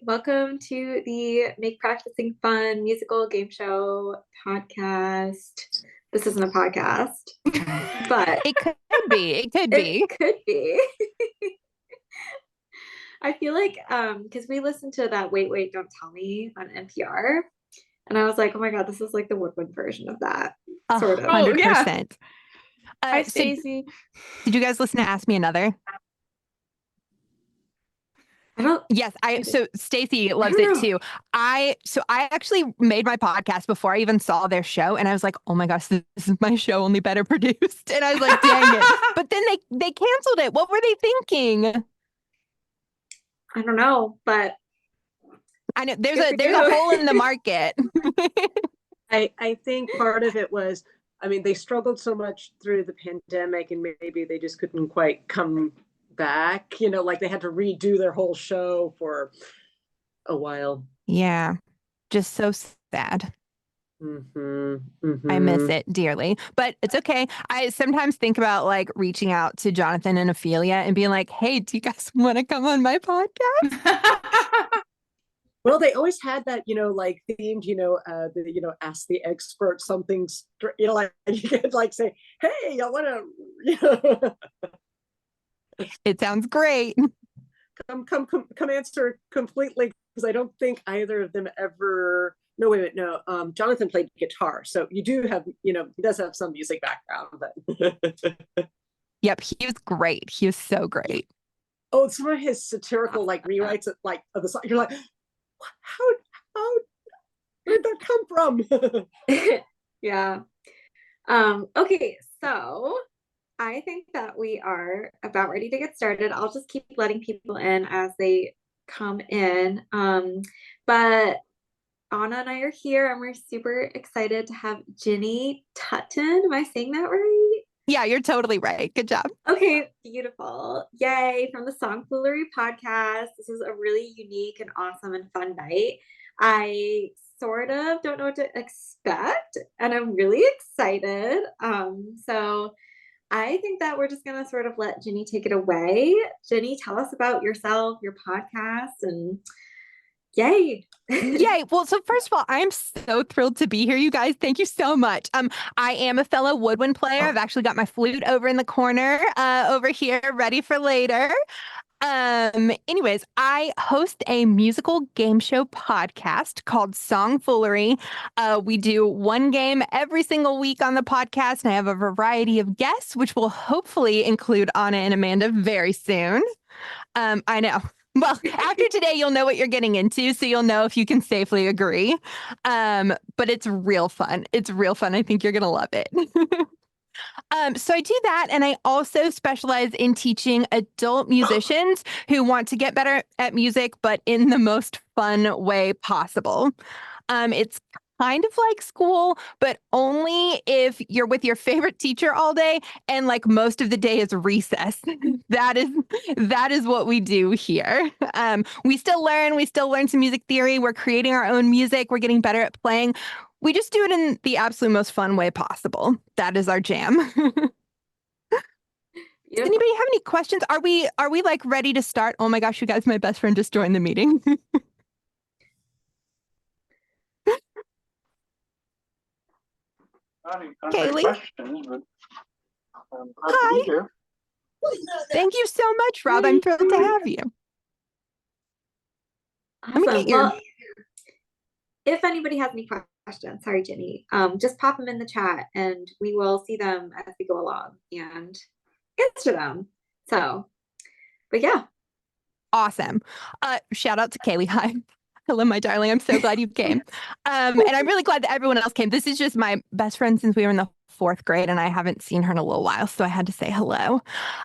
Welcome to the Make Practicing Fun musical game show podcast. This isn't a podcast, but It could be. It could be. it could be. I feel like because we listened to that Wait, Wait, Don't Tell Me on NPR, and I was like, oh my God, this is like the Woodwind version of that, sort of. 100%. Hi, So Stacey. did you guys listen to Ask Me Another? I don't. Yes, so Stacey loves don't it know. too. I actually made my podcast before I even saw their show, and I was like, oh my gosh, this is my show, only better produced. And I was like, dang it. But then they canceled it. What were they thinking? I don't know, but I know Good for there's you. a hole in the market. I think part of it was, I mean, they struggled so much through the pandemic and maybe they just couldn't quite come back, like they had to redo their whole show for a while. Yeah, just so sad. I miss it dearly, but it's okay. I sometimes think about like reaching out to Jonathan and Ophelia and being like, hey, do you guys want to come on my podcast? Well, they always had that, like themed, ask the expert something, like you could like say, hey, I want to, It sounds great. come answer completely, because I don't think either of them ever. No, wait a minute, no. Jonathan played guitar, so you do have, he does have some music background, but Yep, he was great. He was so great. oh, some of his satirical like rewrites of the song. You're like, how where'd that come from? Yeah. Okay, so I think that we are about ready to get started. I'll just keep letting people in as they come in. But Anna and I are here and we're super excited to have Ginny Tutton. Am I saying that right? Yeah, you're totally right. Good job. Okay, beautiful. Yay, from the Songfoolery podcast. This is a really unique and awesome and fun night. I sort of don't know what to expect, and I'm really excited. So I think that we're just gonna sort of let Ginny take it away. Ginny, tell us about yourself, your podcast, and yay. Yay. Well, so first of all, I'm so thrilled to be here, you guys. Thank you so much. I am a fellow woodwind player. I've actually got my flute over in the corner over here, ready for later. Anyways, I host a musical game show podcast called Songfoolery. We do one game every single week on the podcast, and I have a variety of guests, which will hopefully include Anna and Amanda very soon. I know. Well, after today, you'll know what you're getting into, so you'll know if you can safely agree. But it's real fun. It's real fun. I think you're going to love it. So I do that, and I also specialize in teaching adult musicians who want to get better at music, but in the most fun way possible. It's kind of like school, but only if you're with your favorite teacher all day and like most of the day is recess. that is what we do here. We still learn some music theory. We're creating our own music. We're getting better at playing. We just do it in the absolute most fun way possible. That is our jam. Does anybody have any questions? Are we like ready to start? Oh my gosh, you guys, my best friend just joined the meeting. Kaylee. Questions, but Hi. here. Thank you so much, Rob. I'm thrilled to have you. Awesome. Let me get your... Well, if anybody has any questions, sorry, Ginny, just pop them in the chat and we will see them as we go along and answer them. So, but yeah. Awesome. Shout out to Kaylee. Hi. Hello, my darling. I'm so glad you came. And I'm really glad that everyone else came. This is just my best friend since we were in the 4th grade, and I haven't seen her in a little while, so I had to say hello.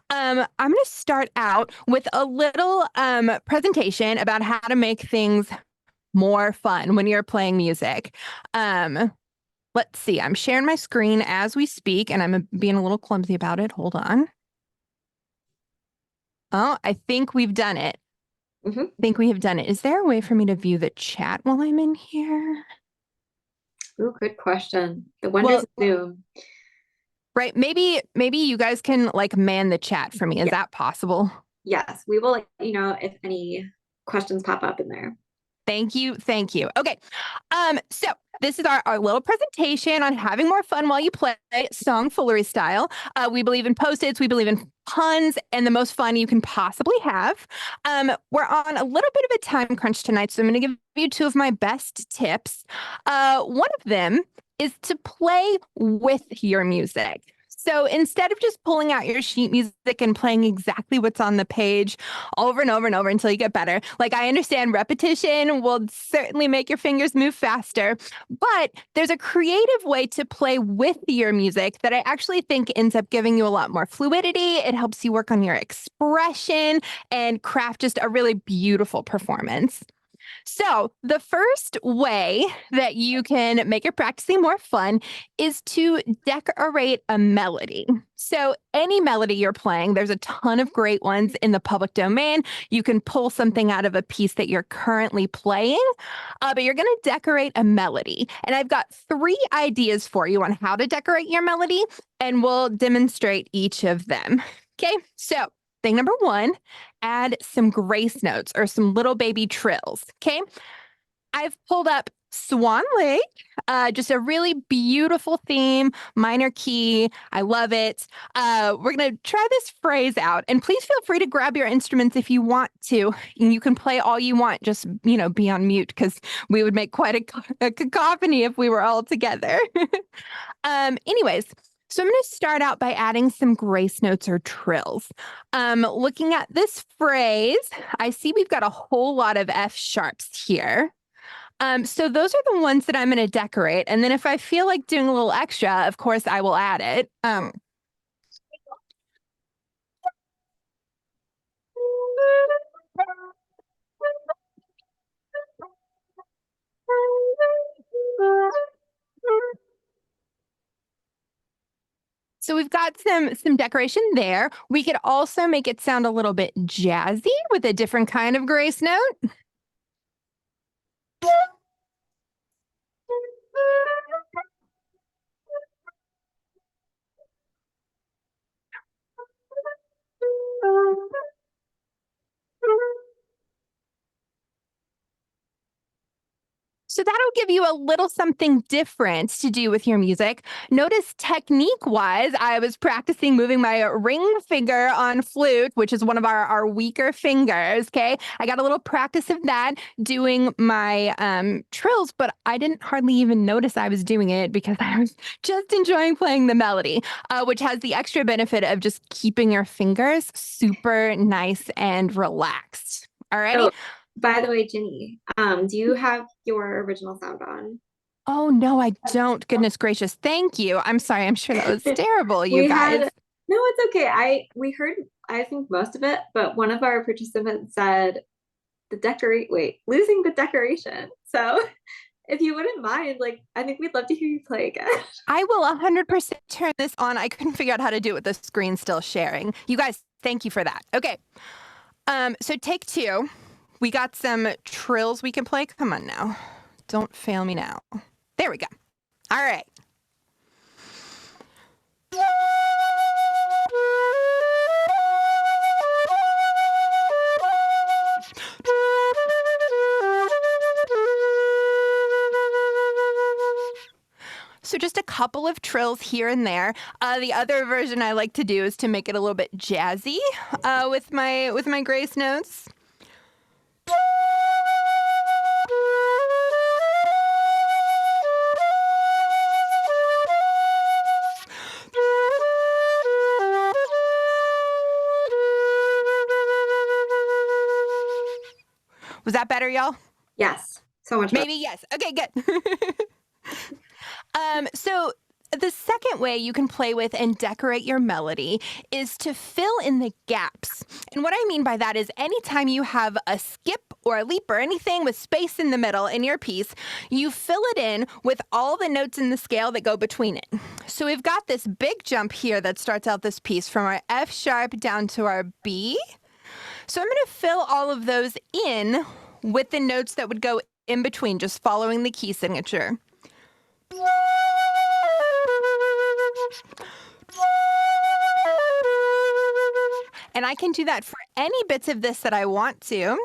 I'm going to start out with a little presentation about how to make things more fun when you're playing music. Let's see. I'm sharing my screen as we speak, and I'm being a little clumsy about it. Hold on. Oh, I think we've done it. I think we have done it. Is there a way for me to view the chat while I'm in here? Oh, good question. The wonders of Zoom. Right. Maybe you guys can like man the chat for me. Is that possible? Yes, we will let you know if any questions pop up in there. Thank you. Thank you. Okay. So this is our little presentation on having more fun while you play Songfoolery style. We believe in post-its, we believe in puns, and the most fun you can possibly have. We're on a little bit of a time crunch tonight, so I'm going to give you two of my best tips. One of them is to play with your music. So instead of just pulling out your sheet music and playing exactly what's on the page over and over and over until you get better, like I understand repetition will certainly make your fingers move faster, but there's a creative way to play with your music that I actually think ends up giving you a lot more fluidity. It helps you work on your expression and craft just a really beautiful performance. So, the first way that you can make your practicing more fun is to decorate a melody. So, any melody you're playing, there's a ton of great ones in the public domain. You can pull something out of a piece that you're currently playing, but you're going to decorate a melody. And I've got 3 ideas for you on how to decorate your melody, and we'll demonstrate each of them. Okay, so thing number 1, add some grace notes or some little baby trills. Okay. I've pulled up Swan Lake, just a really beautiful theme, minor key. I love it. We're going to try this phrase out, and please feel free to grab your instruments if you want to. You can play all you want, just, be on mute because we would make quite a cacophony if we were all together. Anyways, so I'm going to start out by adding some grace notes or trills. Looking at this phrase, I see we've got a whole lot of F sharps here. So those are the ones that I'm going to decorate. And then if I feel like doing a little extra, of course, I will add it. So we've got some decoration there. We could also make it sound a little bit jazzy with a different kind of grace note. So that'll give you a little something different to do with your music. Notice technique-wise, I was practicing moving my ring finger on flute, which is one of our weaker fingers, okay? I got a little practice of that doing my trills, but I didn't hardly even notice I was doing it because I was just enjoying playing the melody, which has the extra benefit of just keeping your fingers super nice and relaxed. Alrighty? So, by the way, Ginny, do you have your original sound on? Oh, no, I don't. Goodness gracious. Thank you. I'm sorry. I'm sure that was terrible, you We guys. no, it's okay. We heard, I think, most of it, but one of our participants said losing the decoration. So if you wouldn't mind, I think we'd love to hear you play again. I will 100% turn this on. I couldn't figure out how to do it with the screen still sharing. You guys, thank you for that. Okay. So take 2. We got some trills we can play. Come on now. Don't fail me now. There we go. All right. So just a couple of trills here and there. The other version I like to do is to make it a little bit jazzy with my grace notes. Was that better, y'all? Yes, so much better. Maybe yes. Okay, good. So the second way you can play with and decorate your melody is to fill in the gaps. And what I mean by that is anytime you have a skip or a leap or anything with space in the middle in your piece, you fill it in with all the notes in the scale that go between it. So we've got this big jump here that starts out this piece from our F sharp down to our B. So I'm going to fill all of those in with the notes that would go in between, just following the key signature. And I can do that for any bits of this that I want to.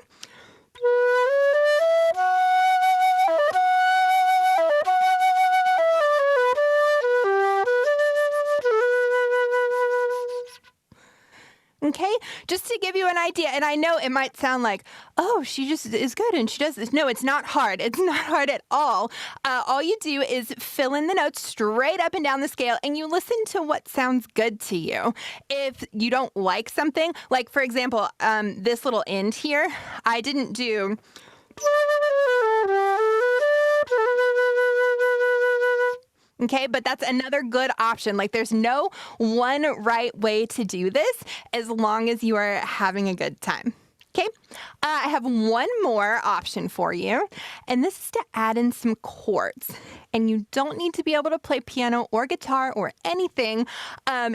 you an idea. And I know it might sound like, oh, she just is good and she does this. No, it's not hard. It's not hard at all. All you do is fill in the notes straight up and down the scale, and you listen to what sounds good to you. If you don't like something, like for example, this little end here, I didn't do. Okay, but that's another good option. Like there's no one right way to do this as long as you are having a good time. Okay, I have one more option for you, and this is to add in some chords. And you don't need to be able to play piano or guitar or anything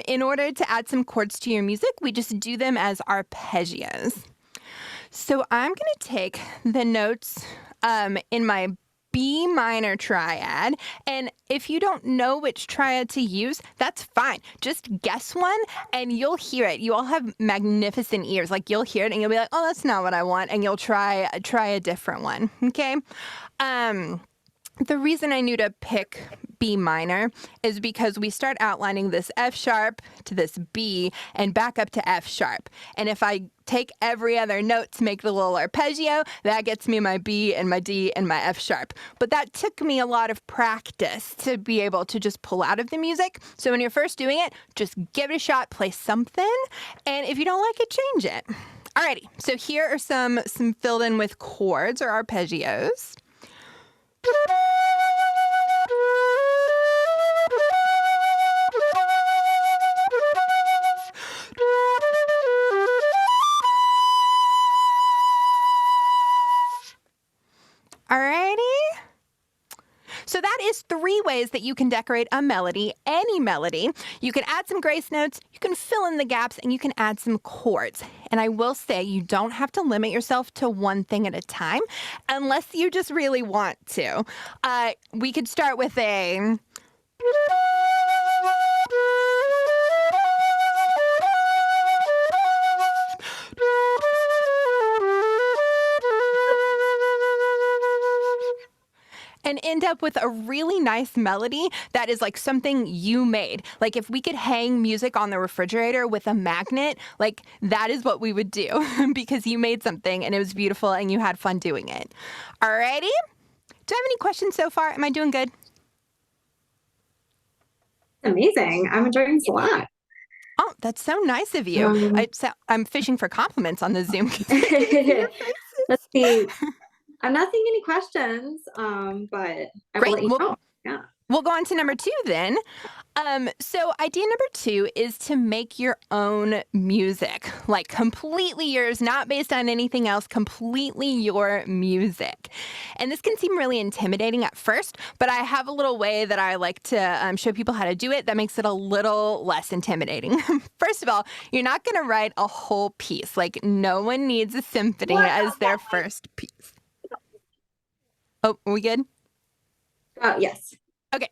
in order to add some chords to your music. We just do them as arpeggios. So I'm going to take the notes in my B minor triad, and if you don't know which triad to use, that's fine. Just guess one and you'll hear it. You all have magnificent ears. Like you'll hear it and you'll be like, oh, that's not what I want, and you'll try a different one. Okay. The reason I knew to pick B minor is because we start outlining this F sharp to this B and back up to F sharp. And if I take every other note to make the little arpeggio, that gets me my B and my D and my F sharp. But that took me a lot of practice to be able to just pull out of the music. So when you're first doing it, just give it a shot, play something, and if you don't like it, change it. Alrighty, so here are some filled in with chords or arpeggios. Alrighty. So that is 3 ways that you can decorate a melody, any melody. You can add some grace notes, you can fill in the gaps, and you can add some chords. And I will say you don't have to limit yourself to one thing at a time unless you just really want to. We could start with a... and end up with a really nice melody that is like something you made. Like if we could hang music on the refrigerator with a magnet, like that is what we would do because you made something and it was beautiful and you had fun doing it. Alrighty? Do I have any questions so far? Am I doing good? Amazing. I'm enjoying this a lot. Oh, that's so nice of you. I'm fishing for compliments on the Zoom. Let's see. I'm not seeing any questions, but I will let you know. Yeah. We'll go on to number 2 then. So idea number 2 is to make your own music, like completely yours, not based on anything else, completely your music. And this can seem really intimidating at first, but I have a little way that I like to show people how to do it that makes it a little less intimidating. First of all, you're not going to write a whole piece. Like no one needs a symphony as their first piece. Oh, are we good? Yes. Okay.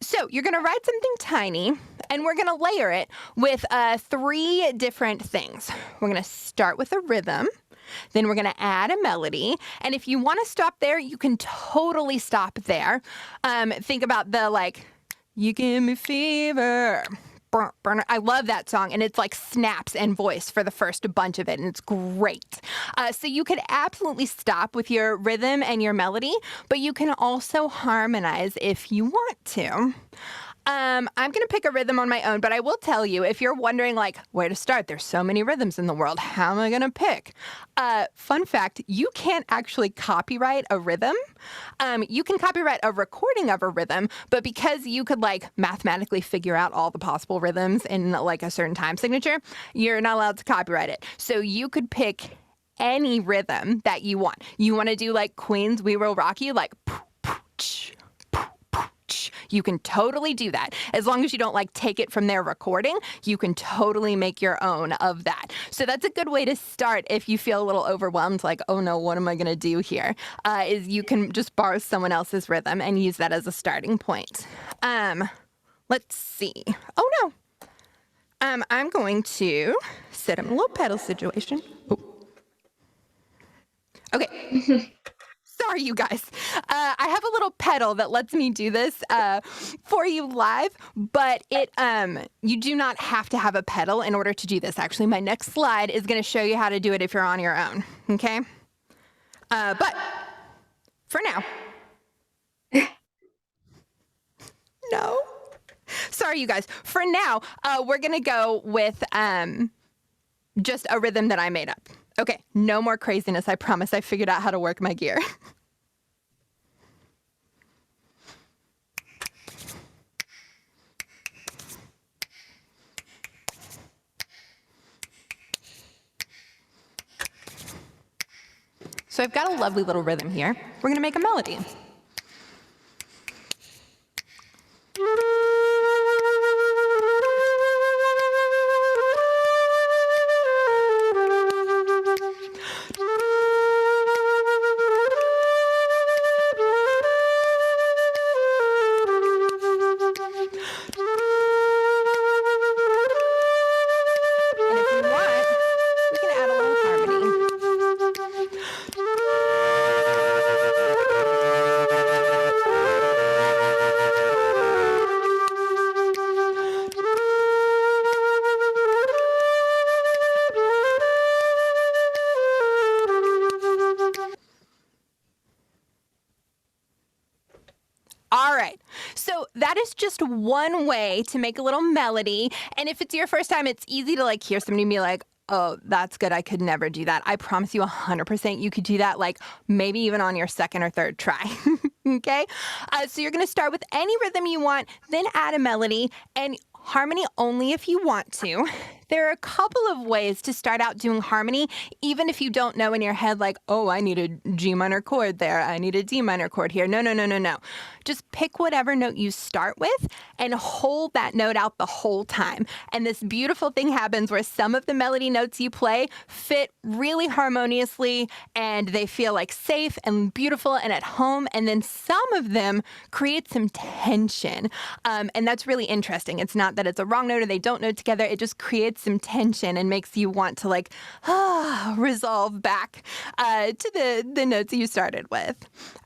So you're going to write something tiny, and we're going to layer it with 3 different things. We're going to start with a rhythm. Then we're going to add a melody. And if you want to stop there, you can totally stop there. Think about the, like, you give me fever. I love that song, and it's like snaps and voice for the first bunch of it, and it's great. So you could absolutely stop with your rhythm and your melody, but you can also harmonize if you want to. I'm going to pick a rhythm on my own, but I will tell you, if you're wondering, like, where to start, there's so many rhythms in the world. How am I going to pick? Fun fact, you can't actually copyright a rhythm. You can copyright a recording of a rhythm, but because you could, like, mathematically figure out all the possible rhythms in, like, a certain time signature, you're not allowed to copyright it. So you could pick any rhythm that you want. You want to do, like, Queen's We Will Rock You, like, you can totally do that. As long as you don't like take it from their recording, you can totally make your own of that. So that's a good way to start if you feel a little overwhelmed, like, oh no, what am I going to do here? Is you can just borrow someone else's rhythm and use that as a starting point. Let's see. Oh no. I'm going to set him in a little pedal situation. Oh. Okay. So Sorry, you guys. I have a little pedal that lets me do this for you live, but you do not have to have a pedal in order to do this. Actually, my next slide is going to show you how to do it if you're on your own, okay? But for now, no. Sorry, you guys. For now, we're going to go with just a rhythm that I made up. Okay, no more craziness, I promise. I figured out how to work my gear. So I've got a lovely little rhythm here. We're gonna make a melody. All right, so that is just one way to make a little melody. And if it's your first time, it's easy to like hear somebody be like, oh, that's good. I could never do that. I promise you 100% you could do that, like maybe even on your second or third try. Okay, so you're going to start with any rhythm you want, then add a melody and harmony only if you want to. There are a couple of ways to start out doing harmony, even if you don't know in your head, like, oh, I need a G minor chord there. I need a D minor chord here. No, no, no, no, no. Just pick whatever note you start with and hold that note out the whole time. And this beautiful thing happens where some of the melody notes you play fit really harmoniously and they feel like safe and beautiful and at home. And then some of them create some tension. And that's really interesting. It's not that it's a wrong note or they don't note together. It just creates some tension and makes you want to like resolve back to the notes you started with.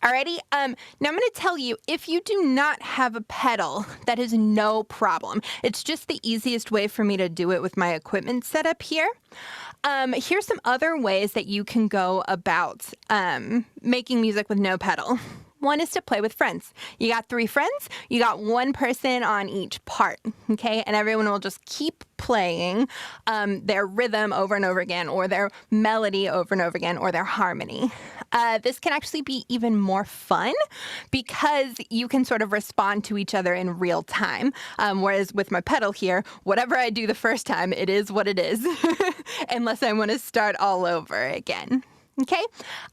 Alrighty, now I'm going to tell you, if you do not have a pedal, that is no problem. It's just the easiest way for me to do it with my equipment setup here. Here's some other ways that you can go about making music with no pedal. One is to play with friends. You got 3 friends, you got one person on each part, okay? And everyone will just keep playing their rhythm over and over again, or their melody over and over again, or their harmony. This can actually be even more fun because you can sort of respond to each other in real time. Whereas with my pedal here, whatever I do the first time, it is what it is, unless I want to start all over again. Okay,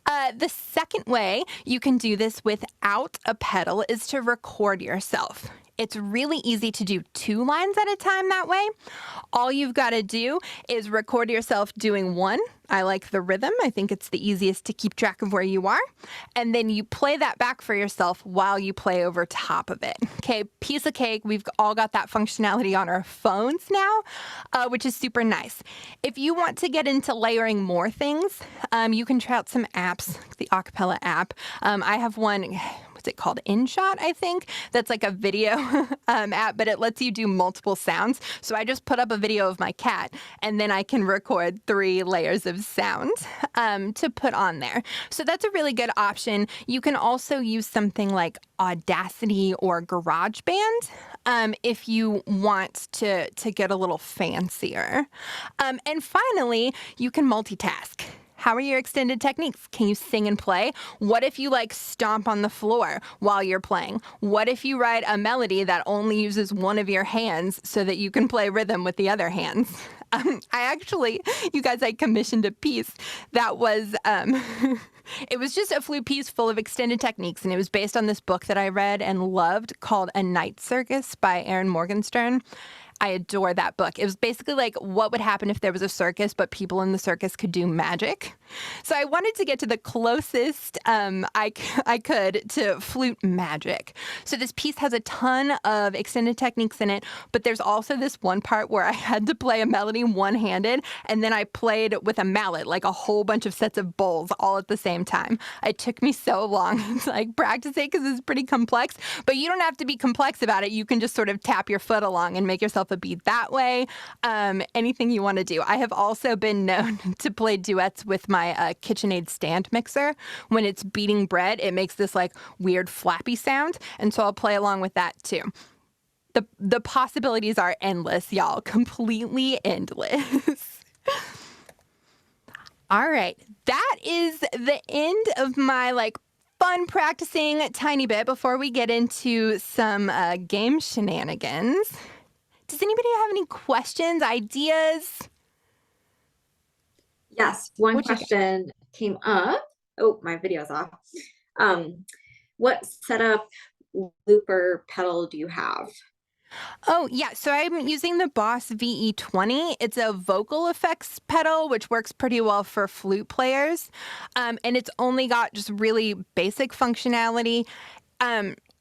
the second way you can do this without a pedal is to record yourself. It's really easy to do 2 lines at a time that way. All you've got to do is record yourself doing 1. I like the rhythm. I think it's the easiest to keep track of where you are. And then you play that back for yourself while you play over top of it. Okay, piece of cake. We've all got that functionality on our phones now, which is super nice. If you want to get into layering more things, you can try out some apps, the Acapella app. I have one. What's it called? InShot, I think. That's like a video app, but it lets you do multiple sounds. So I just put up a video of my cat, and then I can record 3 layers of sound to put on there. So that's a really good option. You can also use something like Audacity or GarageBand if you want to get a little fancier. And finally, you can multitask. How are your extended techniques? Can you sing and play? What if you like stomp on the floor while you're playing? What if you write a melody that only uses one of your hands so that you can play rhythm with the other hands? You guys, I commissioned a piece that was, it was just a flute piece full of extended techniques, and it was based on this book that I read and loved called A Night Circus by Erin Morgenstern. I adore that book. It was basically like what would happen if there was a circus, but people in the circus could do magic. So I wanted to get to the closest I could to flute magic. So this piece has a ton of extended techniques in it, but there's also this one part where I had to play a melody one-handed, and then I played with a mallet, like a whole bunch of sets of bowls all at the same time. It took me so long to like practice it because it's pretty complex, but you don't have to be complex about it. You can just sort of tap your foot along and make yourself a beat that way. Anything you want to do. I have also been known to play duets with my KitchenAid stand mixer. When it's beating bread, it makes this like weird flappy sound, and so I'll play along with that too. The possibilities are endless, y'all. Completely endless. All right. That is the end of my like fun practicing a tiny bit before we get into some game shenanigans. Does anybody have any questions, ideas? Yes, one question came up. Oh, my video's off. What setup looper pedal do you have? Oh, yeah. So I'm using the Boss VE20. It's a vocal effects pedal, which works pretty well for flute players. And it's only got just really basic functionality.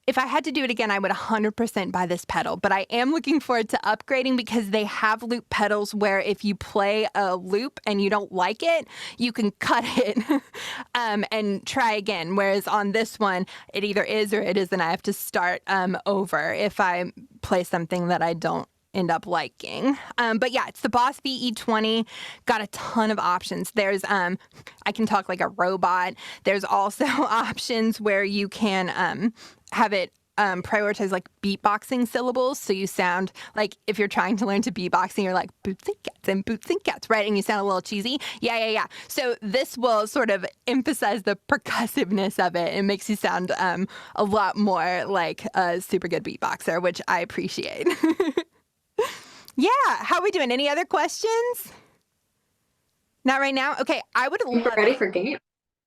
If I had to do it again, I would 100% buy this pedal, but I am looking forward to upgrading because they have loop pedals where if you play a loop and you don't like it, you can cut it and try again. Whereas on this one, it either is or it isn't. I have to start over if I play something that I don't end up liking. But yeah, it's the Boss VE20. Got a ton of options. There's I can talk like a robot. There's also options where you can have it prioritize like beatboxing syllables. So you sound like if you're trying to learn to beatboxing, you're like boots and cats, right? And you sound a little cheesy. Yeah. So this will sort of emphasize the percussiveness of it. It makes you sound a lot more like a super good beatboxer, which I appreciate. Yeah. How are we doing? Any other questions? Not right now? Okay. I would love Ready for game.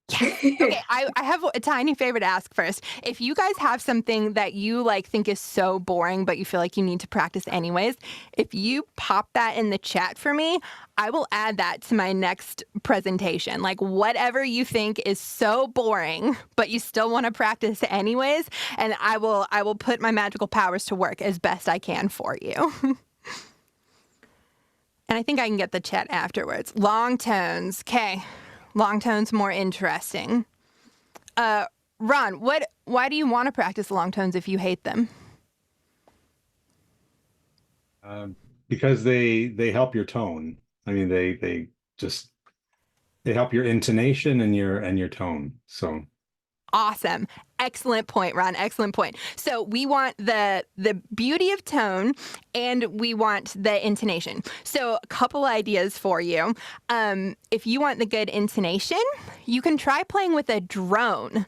Yes. Okay, I have a tiny favor to ask first. If you guys have something that you like think is so boring, but you feel like you need to practice anyways, if you pop that in the chat for me, I will add that to my next presentation. Like whatever you think is so boring, but you still want to practice anyways, and I will put my magical powers to work as best I can for you. And I think I can get the chat afterwards. Long tones. Okay. Long tones more interesting. Ron, why do you want to practice long tones if you hate them? Because they help your tone. I mean, they help your intonation and your tone. So awesome. Excellent point, Ron. Excellent point. So we want the beauty of tone and we want the intonation. So a couple ideas for you. If you want the good intonation, you can try playing with a drone.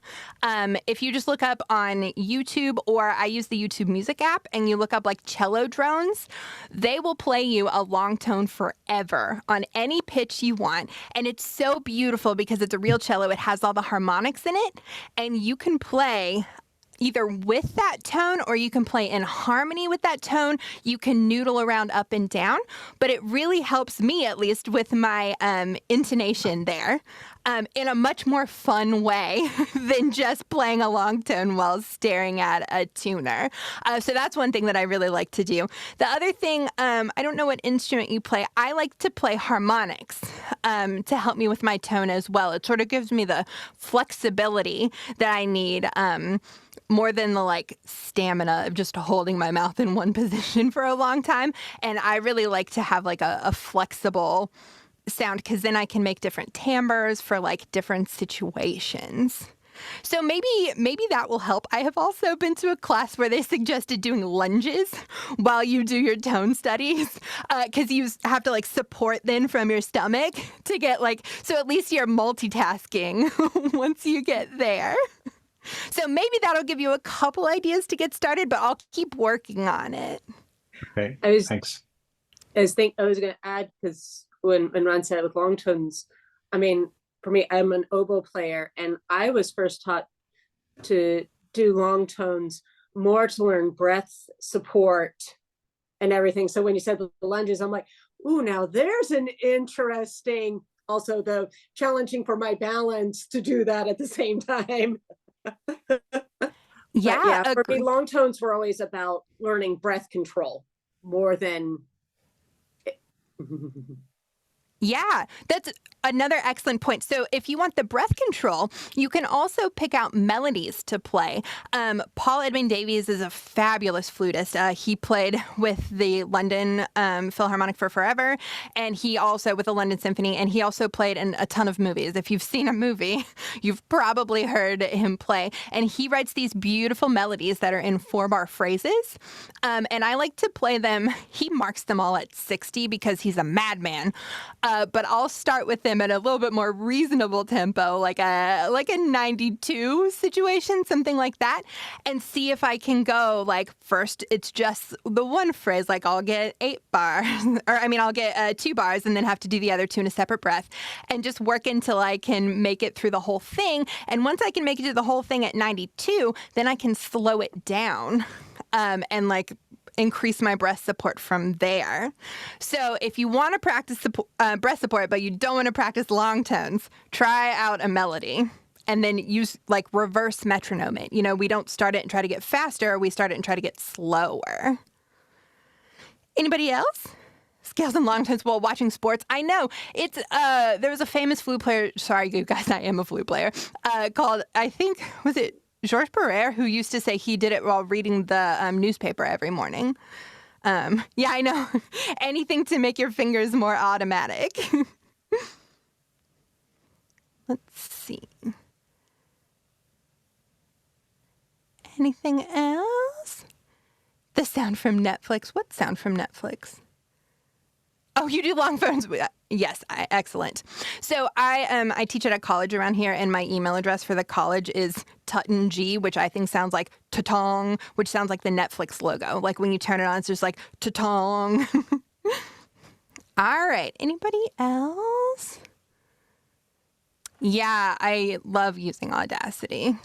If you just look up on YouTube, or I use the YouTube Music app, and you look up like cello drones, they will play you a long tone forever on any pitch you want. And it's so beautiful because it's a real cello. It has all the harmonics in it, and you can play either with that tone or you can play in harmony with that tone. You can noodle around up and down, but it really helps me, at least with my intonation there, in a much more fun way than just playing a long tone while staring at a tuner. So that's one thing that I really like to do. The other thing, I don't know what instrument you play. I like to play harmonics to help me with my tone as well. It sort of gives me the flexibility that I need, more than the like stamina of just holding my mouth in one position for a long time. And I really like to have like a flexible sound, because then I can make different timbres for like different situations. So maybe that will help. I have also been to a class where they suggested doing lunges while you do your tone studies, because you have to like support then from your stomach to get like, so at least you're multitasking once you get there. So maybe that'll give you a couple ideas to get started, but I'll keep working on it. okay, thanks. I was going to add, because when Ron said it with long tones, I mean, for me, I'm an oboe player, and I was first taught to do long tones more to learn breath support and everything. So when you said the lunges, I'm like, ooh, now there's an interesting, also the challenging for my balance to do that at the same time. Yeah, But yeah, for me, agree. long tones were always about learning breath control more than. Yeah, that's another excellent point. So if you want the breath control, you can also pick out melodies to play. Paul Edmund Davies is a fabulous flutist. He played with the London Philharmonic for forever, and he also with the London Symphony, and he also played in a ton of movies. If you've seen a movie, you've probably heard him play. And he writes these beautiful melodies that are in 4-bar phrases. And I like to play them. He marks them all at 60 because he's a madman. But I'll start with them at a little bit more reasonable tempo, like a 92 situation, something like that, and see if I can go like first it's just the one phrase, like I'll get 8 bars, or I mean I'll get 2 bars and then have to do the other 2 in a separate breath, and just work until I can make it through the whole thing. And once I can make it through the whole thing at 92, then I can slow it down and like increase my breath support from there. So if you want to practice breath support, but you don't want to practice long tones, try out a melody and then use like reverse metronome it. You know, we don't start it and try to get faster. We start it and try to get slower. Anybody else? Scales and long tones while watching sports. I know it's there was a famous flute player. Sorry, you guys, I am a flute player. Called, I think, was it Georges Barrère, who used to say he did it while reading the newspaper every morning. Yeah, I know. Anything to make your fingers more automatic. Let's see. Anything else? The sound from Netflix. What sound from Netflix? Oh, you do long phones? Yes, excellent. So I teach at a college around here, and my email address for the college is Tutton, which I think sounds like Tutong, which sounds like the Netflix logo. Like when you turn it on, it's just like Tutong. All right. Anybody else? Yeah, I love using Audacity.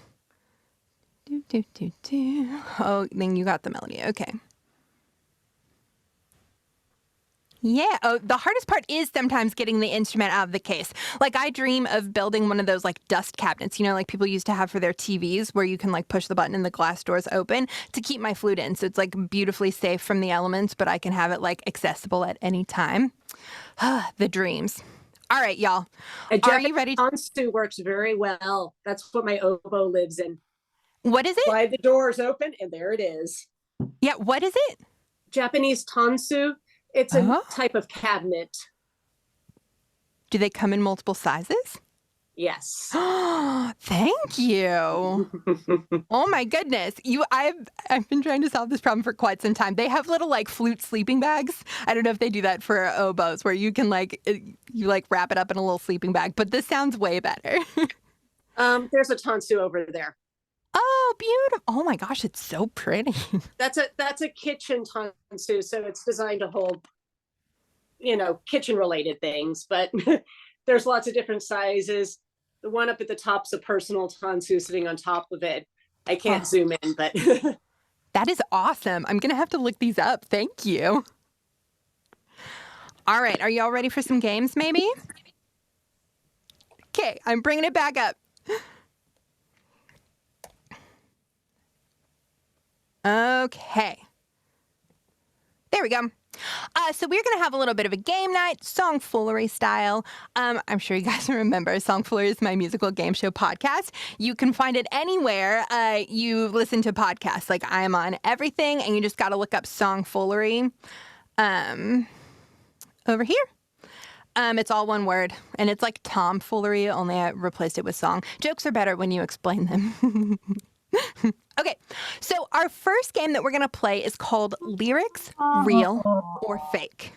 Oh, then you got the melody. Okay. Yeah. Oh, the hardest part is sometimes getting the instrument out of the case. Like I dream of building one of those like dust cabinets, you know, like people used to have for their TVs where you can like push the button and the glass doors open to keep my flute in. So it's like beautifully safe from the elements, but I can have it like accessible at any time. The dreams. All right, y'all. Are you ready? Tansu works very well. That's what my oboe lives in. What is it? Slide the doors open and there it is. Yeah, what is it? Japanese tansu. It's a type of cabinet. Do they come in multiple sizes? Yes. Thank you. Oh my goodness. I've been trying to solve this problem for quite some time. They have little like flute sleeping bags. I don't know if they do that for oboes where you can like wrap it up in a little sleeping bag, but this sounds way better. There's a tansu over there. Oh, beautiful. Oh my gosh, it's so pretty. That's a kitchen tansu, so it's designed to hold, kitchen related things, but there's lots of different sizes. The one up at the top's a personal tansu sitting on top of it. I can't zoom in, but that is awesome. I'm going to have to look these up. Thank you. All right, are y'all ready for some games maybe? Okay, I'm bringing it back up. Okay. There we go. So we're going to have a little bit of a game night, Songfoolery style. I'm sure you guys remember Songfoolery is my musical game show podcast. You can find it anywhere you listen to podcasts. Like I'm on everything, and you just got to look up Songfoolery over here. It's all one word, and it's like tomfoolery, only I replaced it with song. Jokes are better when you explain them. Okay, so our first game that we're going to play is called Lyrics, Real or Fake.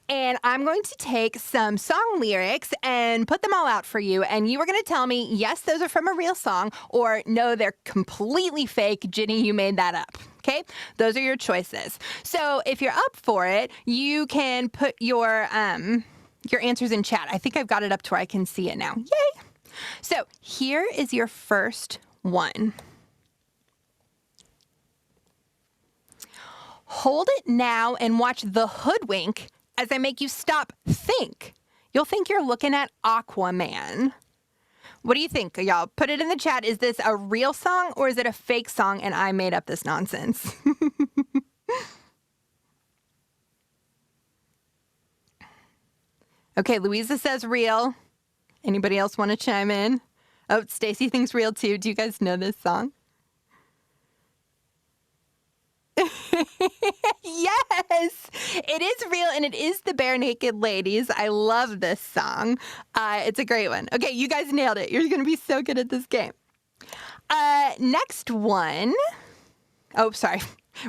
And I'm going to take some song lyrics and put them all out for you. And you are going to tell me, yes, those are from a real song, or no, they're completely fake. Ginny, you made that up. Okay, those are your choices. So if you're up for it, you can put your answers in chat. I think I've got it up to where I can see it now. Yay! So here is your first one. Hold it now and watch the hoodwink as I make you stop think. You'll think you're looking at Aquaman. What do you think, y'all? Put it in the chat. Is this a real song or is it a fake song and I made up this nonsense? Okay, Louisa says real. Anybody else want to chime in? Oh, Stacy thinks real too. Do you guys know this song? Yes, it is real and it is the Bare Naked Ladies. I love this song. It's a great one. Okay, you guys nailed it. You're going to be so good at this game. Next one. Oh, sorry.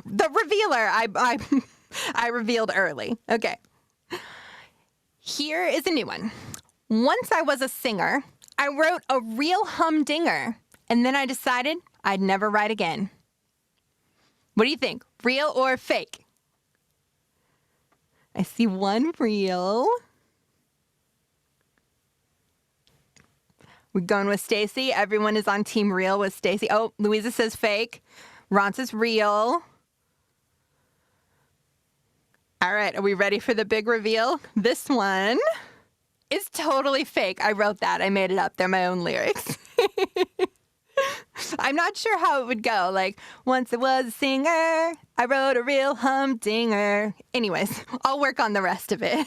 The revealer. I revealed early. Okay. Here is a new one. Once I was a singer, I wrote a real humdinger, and then I decided I'd never write again. What do you think? Real or fake? I see one real. We're going with Stacy. Everyone is on team real with Stacy. Oh, Louisa says fake. Ron says real. All right, are we ready for the big reveal? This one is totally fake. I wrote that. I made it up. They're my own lyrics. I'm not sure how it would go. Like, once I was a singer, I wrote a real humdinger. Anyways, I'll work on the rest of it.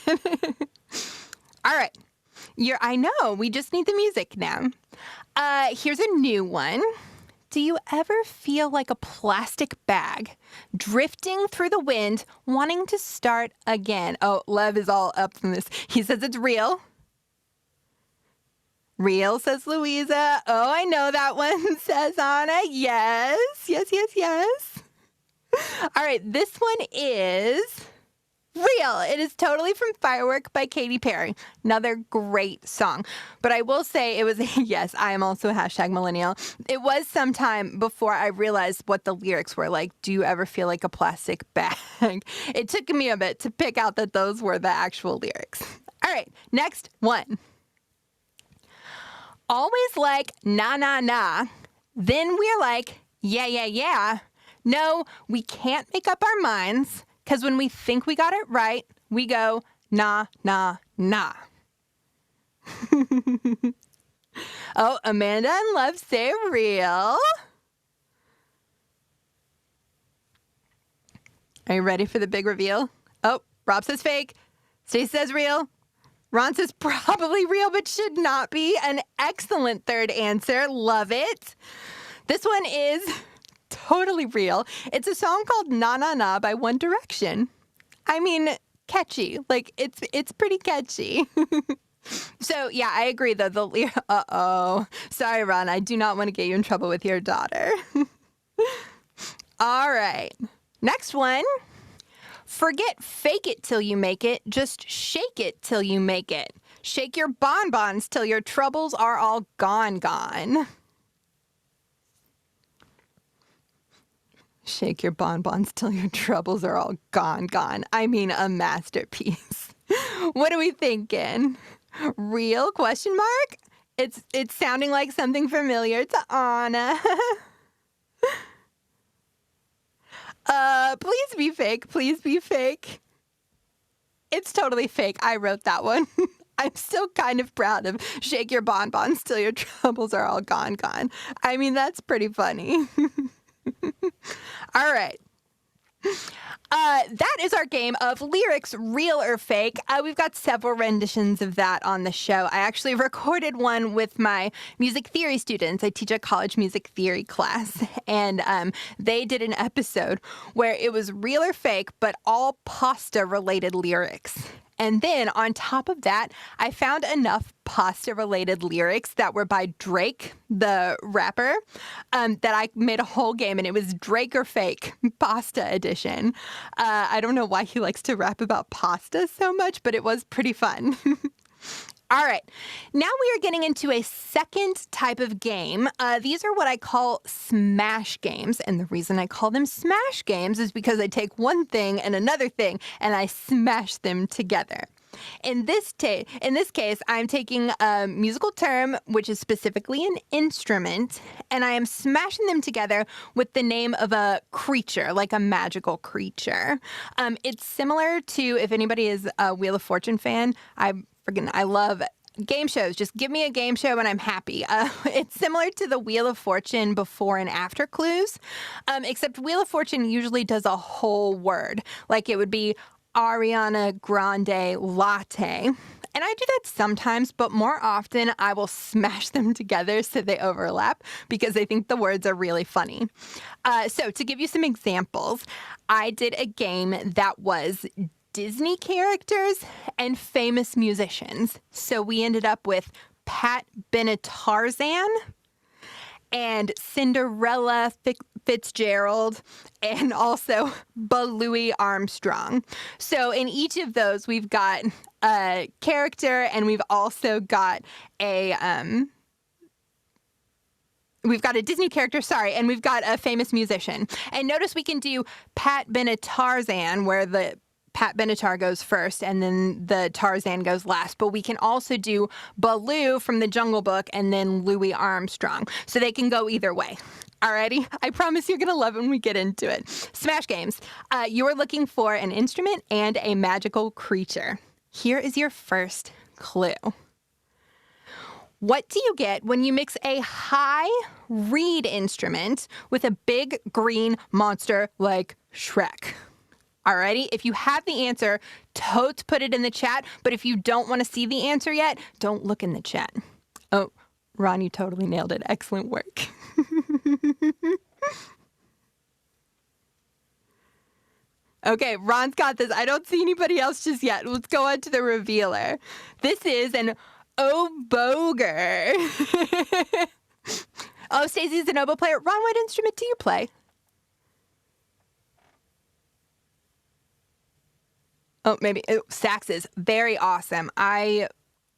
All right. I know. We just need the music now. Here's a new one. Do you ever feel like a plastic bag drifting through the wind, wanting to start again? Oh, Lev is all up from this. He says it's real. Real, says Louisa. Oh, I know that one, says Anna. Yes, yes, yes, yes. All right, this one is real. It is totally from Firework by Katy Perry. Another great song. But I will say it was, yes, I am also a #millennial. It was some time before I realized what the lyrics were like. Do you ever feel like a plastic bag? It took me a bit to pick out that those were the actual lyrics. All right, next one. Always like, nah, nah, nah. Then we're like, yeah, yeah, yeah. No, we can't make up our minds. Because when we think we got it right, we go, nah, nah, nah. Oh, Amanda and Love say real. Are you ready for the big reveal? Oh, Rob says fake. Stacey says real. Ron says probably real, but should not be. An excellent third answer. Love it. This one is totally real. It's a song called Na Na Na by One Direction. I mean, catchy. Like, it's pretty catchy. So, yeah, I agree, though. Uh-oh. Sorry, Ron. I do not want to get you in trouble with your daughter. All right. Next one. Forget fake it till you make it. Just shake it till you make it. Shake your bonbons till your troubles are all gone, gone. Shake your bonbons till your troubles are all gone, gone. I mean, a masterpiece. What are we thinking? Real question mark? It's sounding like something familiar to Anna. Please be fake. Please be fake. It's totally fake. I wrote that one. I'm still kind of proud of shake your bonbons till your troubles are all gone, gone. I mean, that's pretty funny. All right. That is our game of lyrics, real or fake. We've got several renditions of that on the show. I actually recorded one with my music theory students. I teach a college music theory class, and they did an episode where it was real or fake, but all pasta-related lyrics. And then on top of that, I found enough pasta-related lyrics that were by Drake, the rapper, that I made a whole game, and it was Drake or Fake, Pasta Edition. I don't know why he likes to rap about pasta so much, but it was pretty fun. All right, now we are getting into a second type of game. These are what I call smash games, and the reason I call them smash games is because I take one thing and another thing, and I smash them together. In this case, I'm taking a musical term, which is specifically an instrument, and I am smashing them together with the name of a creature, like a magical creature. It's similar to, if anybody is a Wheel of Fortune fan, I love game shows. Just give me a game show and I'm happy. It's similar to the Wheel of Fortune before and after clues, except Wheel of Fortune usually does a whole word. Like it would be Ariana Grande latte. And I do that sometimes, but more often I will smash them together so they overlap because I think the words are really funny. So to give you some examples, I did a game that was Disney characters and famous musicians. So we ended up with Pat Benatarza and Cinderella Fitzgerald and also Louis Armstrong. So in each of those, we've got a character and we've also got a Disney character, and we've got a famous musician. And notice we can do Pat Benatarza, where the Pat Benatar goes first and then the Tarzan goes last. But we can also do Baloo from the Jungle Book and then Louis Armstrong. So they can go either way. Alrighty? I promise you're going to love it when we get into it. Smash Games. You are looking for an instrument and a magical creature. Here is your first clue. What do you get when you mix a high reed instrument with a big green monster like Shrek? Alrighty, if you have the answer, totes put it in the chat. But if you don't want to see the answer yet, don't look in the chat. Oh, Ron, you totally nailed it. Excellent work. Okay, Ron's got this. I don't see anybody else just yet. Let's go on to the revealer. This is an oboger. Oh, Stacey's an oboe player. Ron, what instrument do you play? Oh, maybe sax is very awesome. I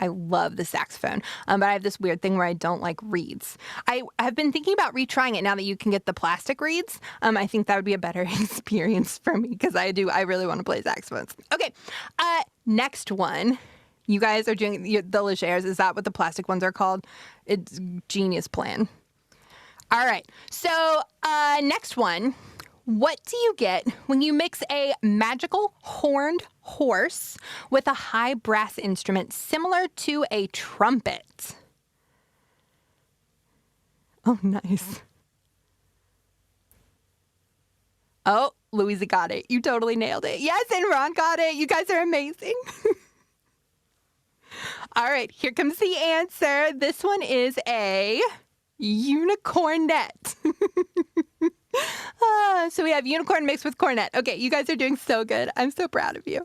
love the saxophone, but I have this weird thing where I don't like reeds. I have been thinking about retrying it now that you can get the plastic reeds. I think that would be a better experience for me because I really want to play saxophones. Okay, next one. You guys are doing the Legers. Is that what the plastic ones are called? It's genius plan. All right, so next one. What do you get when you mix a magical horned horse with a high brass instrument similar to a trumpet? Oh, nice. Oh, Louisa got it. You totally nailed it. Yes, and Ron got it. You guys are amazing. All right, here comes the answer. This one is a unicornet. So we have unicorn mixed with cornet. Okay, you guys are doing so good. I'm so proud of you.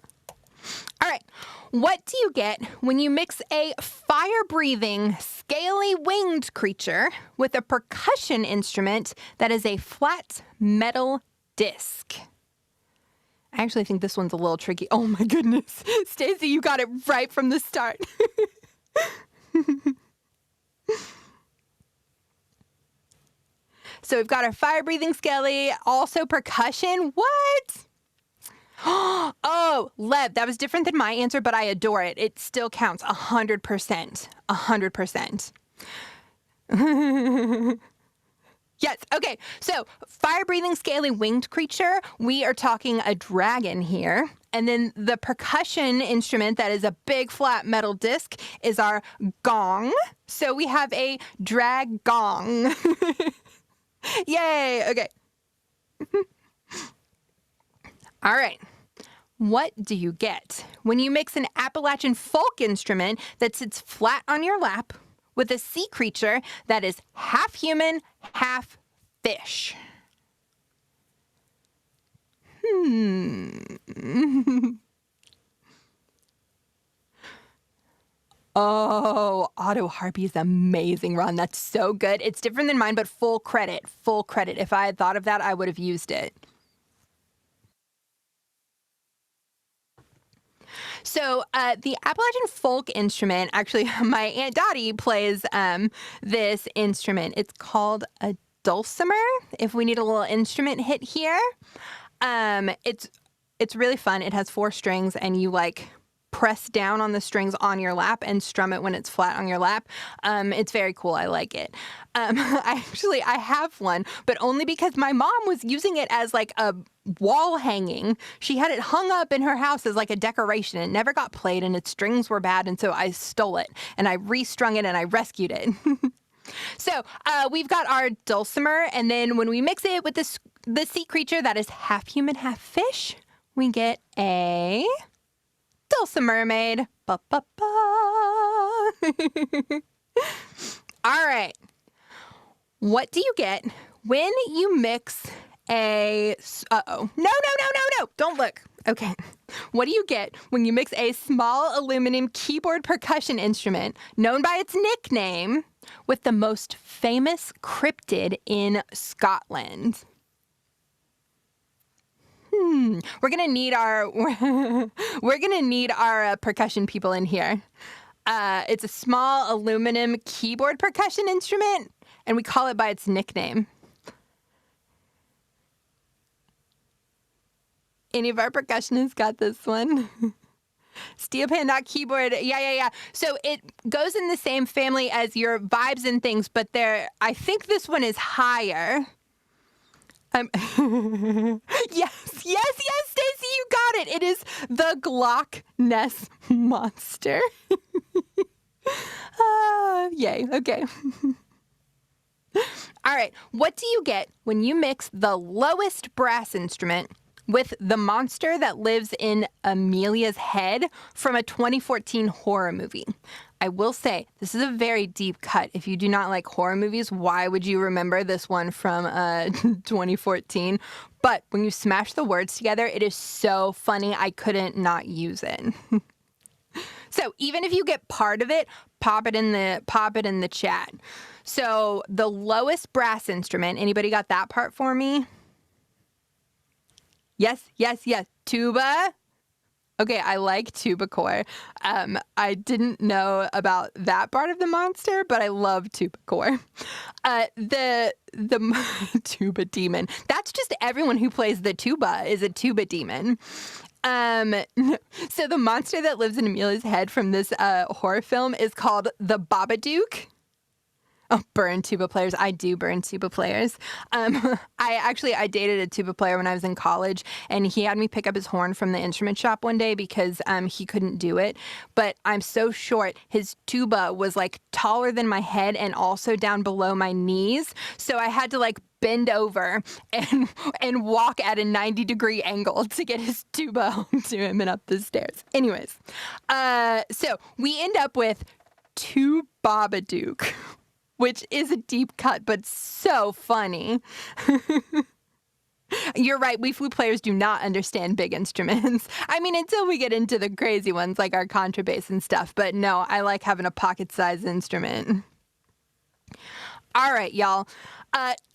All right. What do you get when you mix a fire-breathing, scaly-winged creature with a percussion instrument that is a flat metal disc? I actually think this one's a little tricky. Oh my goodness. Stacey, you got it right from the start. So we've got our fire-breathing skelly, also percussion. What? Oh, Lev, that was different than my answer, but I adore it. It still counts 100%. 100%. Yes, okay. So fire-breathing, scaly, winged creature. We are talking a dragon here. And then the percussion instrument that is a big flat metal disc is our gong. So we have a drag gong. Yay! Okay. All right. What do you get when you mix an Appalachian folk instrument that sits flat on your lap with a sea creature that is half human, half fish? Oh, auto harpy is amazing, Ron. That's so good. It's different than mine, but full credit. Full credit. If I had thought of that, I would have used it. So the Appalachian folk instrument, actually, my Aunt Dottie plays this instrument. It's called a dulcimer, if we need a little instrument hit here. It's really fun. It has 4 strings, and you press down on the strings on your lap and strum it when it's flat on your lap. It's very cool. I like it. I have one, but only because my mom was using it as like a wall hanging. She had it hung up in her house as like a decoration. It never got played and its strings were bad, and so I stole it and I restrung it and I rescued it. So we've got our dulcimer, and then when we mix it with the sea creature that is half human, half fish, we get a Dulce Mermaid. Ba, ba, ba. All right. What do you get when you mix a... Uh-oh. No. Don't look. Okay. What do you get when you mix a small aluminum keyboard percussion instrument known by its nickname with the most famous cryptid in Scotland? We're gonna need our percussion people in here. It's a small aluminum keyboard percussion instrument, and we call it by its nickname. Any of our percussionists got this one? Steel pan, not keyboard. Yeah. So it goes in the same family as your vibes and things, but I think this one is higher. Yes, Stacey, you got it. It is the Glock Ness Monster. Yay, okay. All right, what do you get when you mix the lowest brass instrument with the monster that lives in Amelia's head from a 2014 horror movie? I will say, this is a very deep cut. If you do not like horror movies, why would you remember this one from 2014? But when you smash the words together, it is so funny, I couldn't not use it. So even if you get part of it, pop it in the chat. So the lowest brass instrument, anybody got that part for me? Yes. Tuba. Okay, I like tuba core. I didn't know about that part of the monster, but I love tuba core. The tuba demon. That's just everyone who plays the tuba is a tuba demon. So the monster that lives in Amelia's head from this horror film is called the Babadook. Oh, burn tuba players. I do burn tuba players. I dated a tuba player when I was in college, and he had me pick up his horn from the instrument shop one day because he couldn't do it. But I'm so short, his tuba was like taller than my head and also down below my knees. So I had to like bend over and walk at a 90-degree angle to get his tuba home to him and up the stairs. Anyways, so we end up with two Babadook, which is a deep cut, but so funny. You're right, we flute players do not understand big instruments. I mean, until we get into the crazy ones like our contrabass and stuff. But no, I like having a pocket-sized instrument. All right, y'all.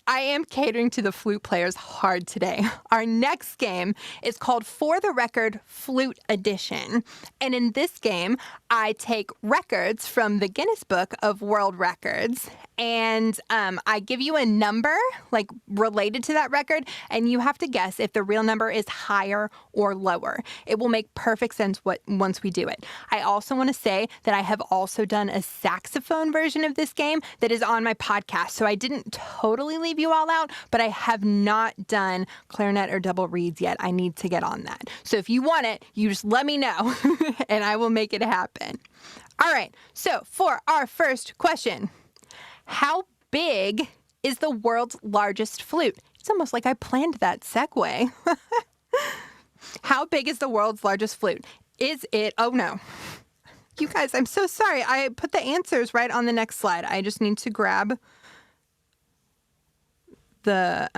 I am catering to the flute players hard today. Our next game is called For the Record Flute Edition. And in this game, I take records from the Guinness Book of World Records, and I give you a number like related to that record, and you have to guess if the real number is higher or lower. It will make perfect sense once we do it. I also want to say that I have also done a saxophone version of this game that is on my podcast, so I didn't totally leave you all out, but I have not done clarinet or double reeds yet. I need to get on that. So if you want it, you just let me know and I will make it happen. All right. So for our first question, how big is the world's largest flute? It's almost like I planned that segue. How big is the world's largest flute? Is it, oh no. You guys, I'm so sorry. I put the answers right on the next slide. I just need to grab I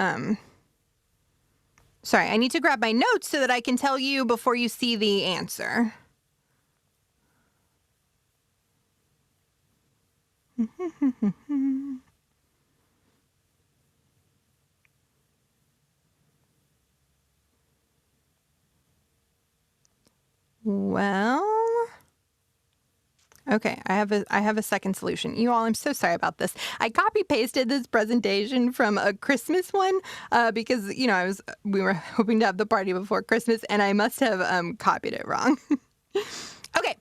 need to grab my notes so that I can tell you before you see the answer. Well, okay, I have a second solution. You all, I'm so sorry about this. I copy pasted this presentation from a Christmas one because we were hoping to have the party before Christmas, and I must have copied it wrong. Okay.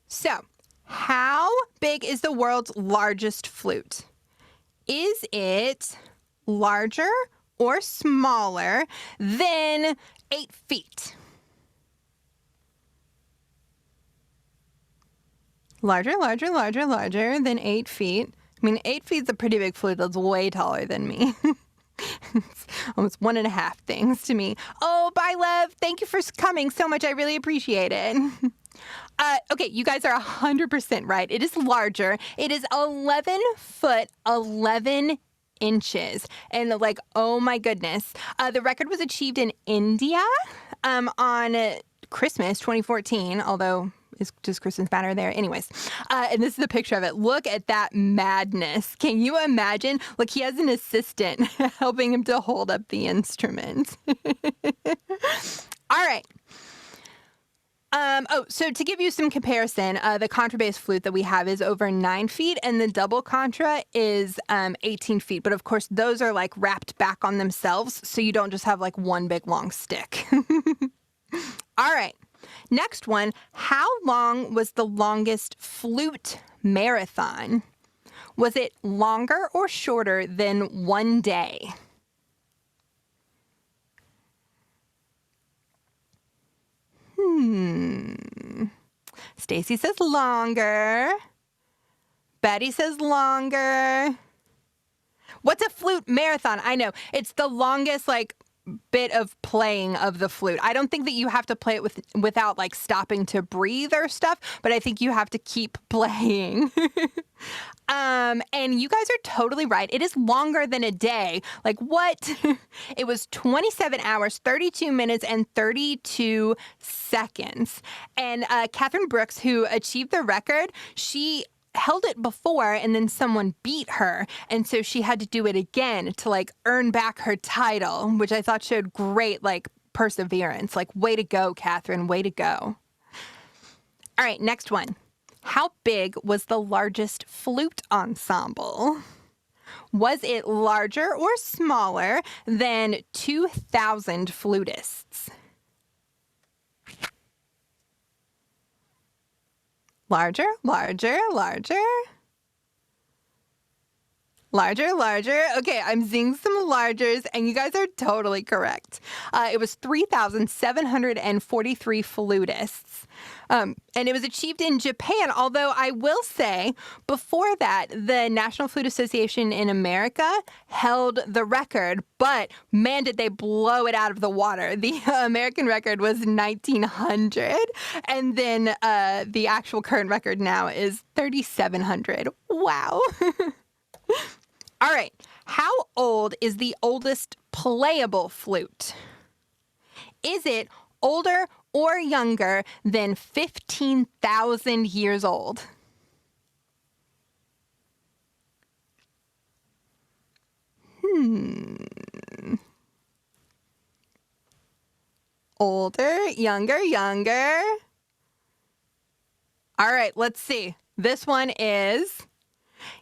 So, how big is the world's largest flute? Is it larger or smaller than 8 feet? Larger than 8 feet. I mean, 8 feet is a pretty big flute. That's way taller than me. It's almost 1.5 things to me. Oh, bye, Lev. Thank you for coming so much. I really appreciate it. Okay, you guys are 100% right. It is larger. It is 11 foot, 11 inches. And like, oh my goodness. The record was achieved in India on Christmas 2014, although does Christmas matter there? Anyways, and this is a picture of it. Look at that madness. Can you imagine? Look, he has an assistant helping him to hold up the instrument. All right. So to give you some comparison, the contrabass flute that we have is over 9 feet, and the double contra is 18 feet. But of course, those are like wrapped back on themselves, so you don't just have like one big long stick. All right. Next one, how long was the longest flute marathon? Was it longer or shorter than 1 day? Stacy says longer. Betty says longer. What's a flute marathon? I know. It's the longest, like, bit of playing of the flute. I don't think that you have to play it without like stopping to breathe or stuff, but I think you have to keep playing. And you guys are totally right. It is longer than a day. Like what? It was 27 hours, 32 minutes, and 32 seconds. And Catherine Brooks, who achieved the record, she held it before and then someone beat her, and so she had to do it again to like earn back her title, which I thought showed great like perseverance. Like, way to go, Catherine, way to go. All right, next one. How big was the largest flute ensemble? Was it larger or smaller than 2,000 flutists? Larger. Okay, I'm seeing some largers, and you guys are totally correct. It was 3,743 flutists. And it was achieved in Japan, although I will say, before that, the National Flute Association in America held the record, but man, did they blow it out of the water. The American record was 1,900, and then the actual current record now is 3,700. Wow. All right. How old is the oldest playable flute? Is it older or younger than 15,000 years old? Older, younger. All right, let's see. This one is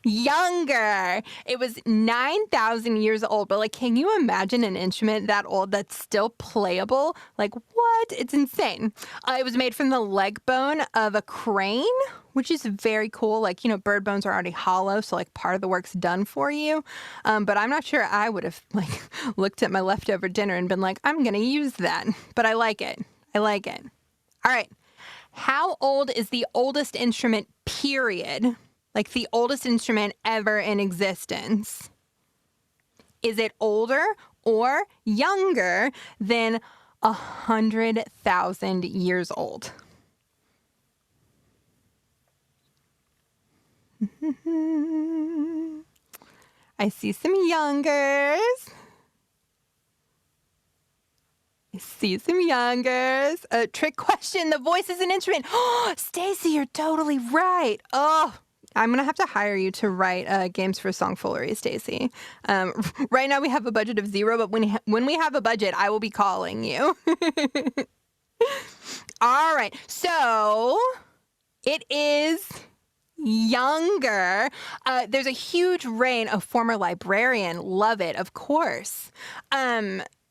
younger. It was 9,000 years old. But like, can you imagine an instrument that old that's still playable? Like, what? It's insane. It was made from the leg bone of a crane, which is very cool. Like, you know, bird bones are already hollow, so like part of the work's done for you. But I'm not sure I would have like looked at my leftover dinner and been like, I'm gonna use that. But I like it. All right. How old is the oldest instrument, period? Like the oldest instrument ever in existence? Is it older or younger than 100,000 years old? I see some youngers. Trick question. The voice is an instrument. Oh, Stacy, you're totally right. Oh, I'm going to have to hire you to write games for Songfoolery, Stacy. Right now we have a budget of 0, but when we have a budget, I will be calling you. All right. So it is younger. There's a huge reign of former librarian. Love it, of course.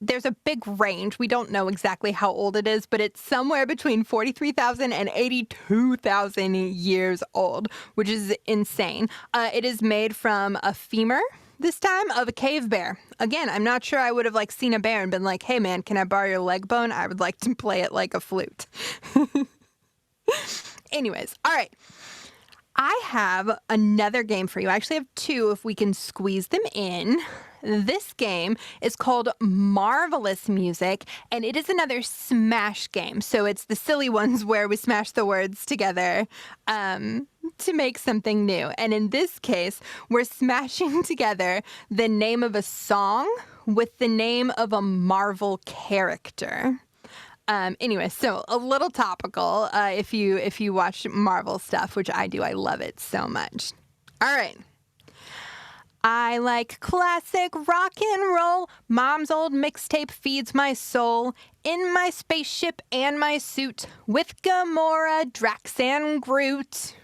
there's a big range. We don't know exactly how old it is, but it's somewhere between 43,000 and 82,000 years old, which is insane. It is made from a femur, this time, of a cave bear. Again, I'm not sure I would have seen a bear and been like, hey man, can I borrow your leg bone? I would like to play it like a flute. Anyways, all right. I have another game for you. I actually have two if we can squeeze them in. This game is called Marvelous Music, and it is another Smash game. So it's the silly ones where we smash the words together to make something new. And in this case, we're smashing together the name of a song with the name of a Marvel character. Anyway, so a little topical if you watch Marvel stuff, which I do. I love it so much. All right. I like classic rock and roll. Mom's old mixtape feeds my soul. In my spaceship and my suit with Gamora, Drax, and Groot.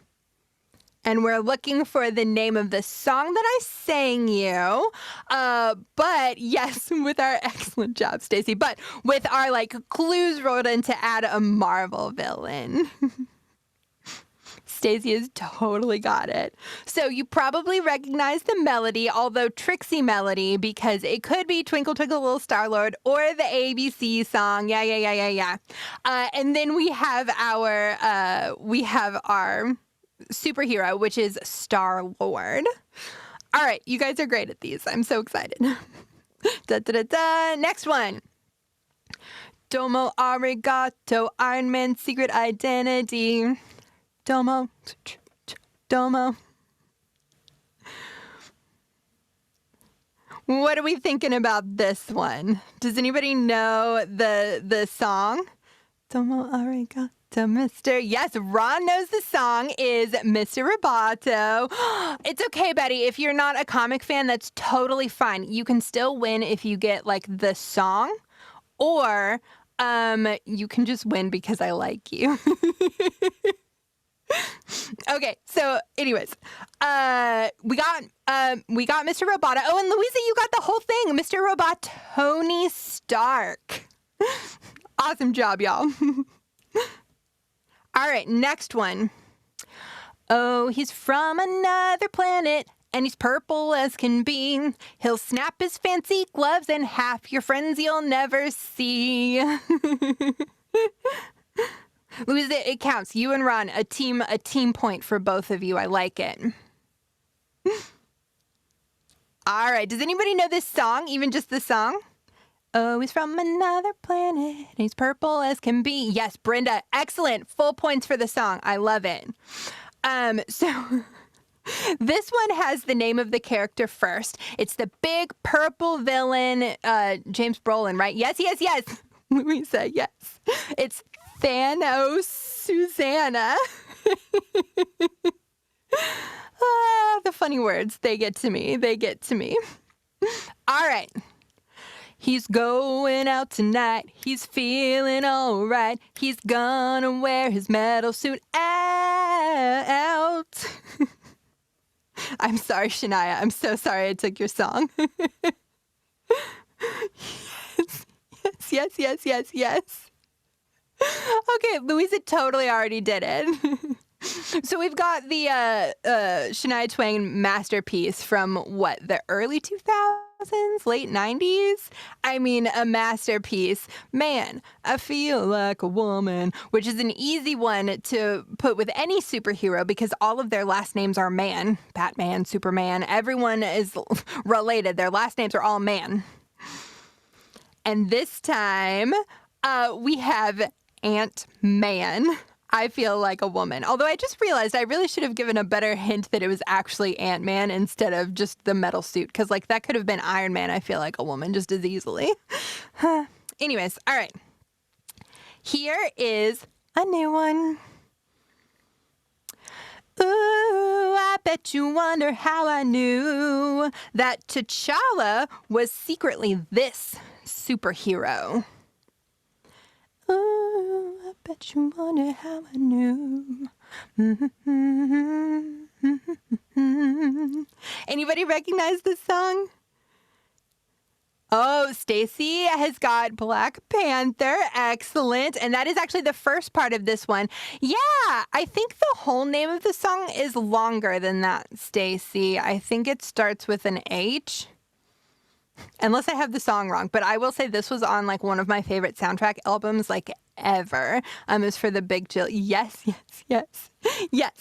And we're looking for the name of the song that I sang you. But yes, with our excellent job, Stacey. But with our clues rolled in to add a Marvel villain. Stacey has totally got it. So you probably recognize the melody, although Trixie melody, because it could be Twinkle Twinkle Little Starlord or the ABC song. Yeah. And then we have our superhero, which is Star-Lord. All right, you guys are great at these. I'm so excited. Next one. Domo arigato, Iron Man's secret identity. Domo. What are we thinking about this one? Does anybody know the song? Domo arigato, Mr. Yes, Ron knows the song is Mr. Roboto. It's okay, Betty. If you're not a comic fan, that's totally fine. You can still win if you get the song, or you can just win because I like you. Okay, so anyways, we got Mr. Roboto. Oh, and Louisa, you got the whole thing. Mr. Robot Tony Stark. Awesome job, y'all. All right, next one. Oh, he's from another planet, and he's purple as can be. He'll snap his fancy gloves, and half your friends you'll never see. Louisa, it counts. You and Ron, a team point for both of you. I like it. All right. Does anybody know this song? Even just the song? Oh, he's from another planet. And he's purple as can be. Yes, Brenda. Excellent. Full points for the song. I love it. So this one has the name of the character first. It's the big purple villain, James Brolin, right? Yes. Louisa, yes. It's Thanos Susanna. The funny words, they get to me. All right. He's going out tonight. He's feeling all right. He's gonna wear his metal suit out. I'm sorry, Shania. I'm so sorry I took your song. Yes. Okay, Louisa totally already did it. So we've got the Shania Twain masterpiece from the early 2000s, late 90s? I mean, a masterpiece. Man, I feel like a woman, which is an easy one to put with any superhero because all of their last names are man. Batman, Superman, everyone is related. Their last names are all man. And this time, we have Ant-Man. I feel like a woman. Although I just realized I really should have given a better hint that it was actually Ant-Man instead of just the metal suit. Because that could have been Iron Man, I feel like a woman, just as easily. Anyways, all right. Here is a new one. Ooh, I bet you wonder how I knew that T'Challa was secretly this superhero. Ooh, I bet you wonder how I knew. Anybody recognize this song? Oh, Stacy has got Black Panther. Excellent. And that is actually the first part of this one. Yeah, I think the whole name of the song is longer than that, Stacy. I think it starts with an H. Unless I have the song wrong, but I will say this was on like one of my favorite soundtrack albums like ever. Is for the Big Chill. Yes. Yes.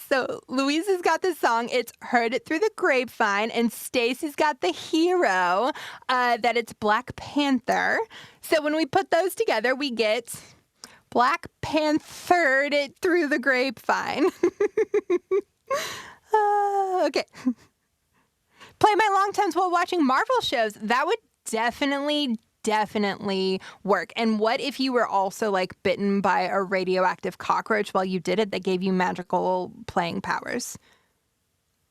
So Louise has got the song. It's Heard It Through the Grapevine, and Stacy's got the hero. That it's Black Panther. So when we put those together, we get Black Panthered It Through the Grapevine. Okay. Play my long times while watching Marvel shows. That would definitely work. And what if you were also like bitten by a radioactive cockroach while you did it that gave you magical playing powers?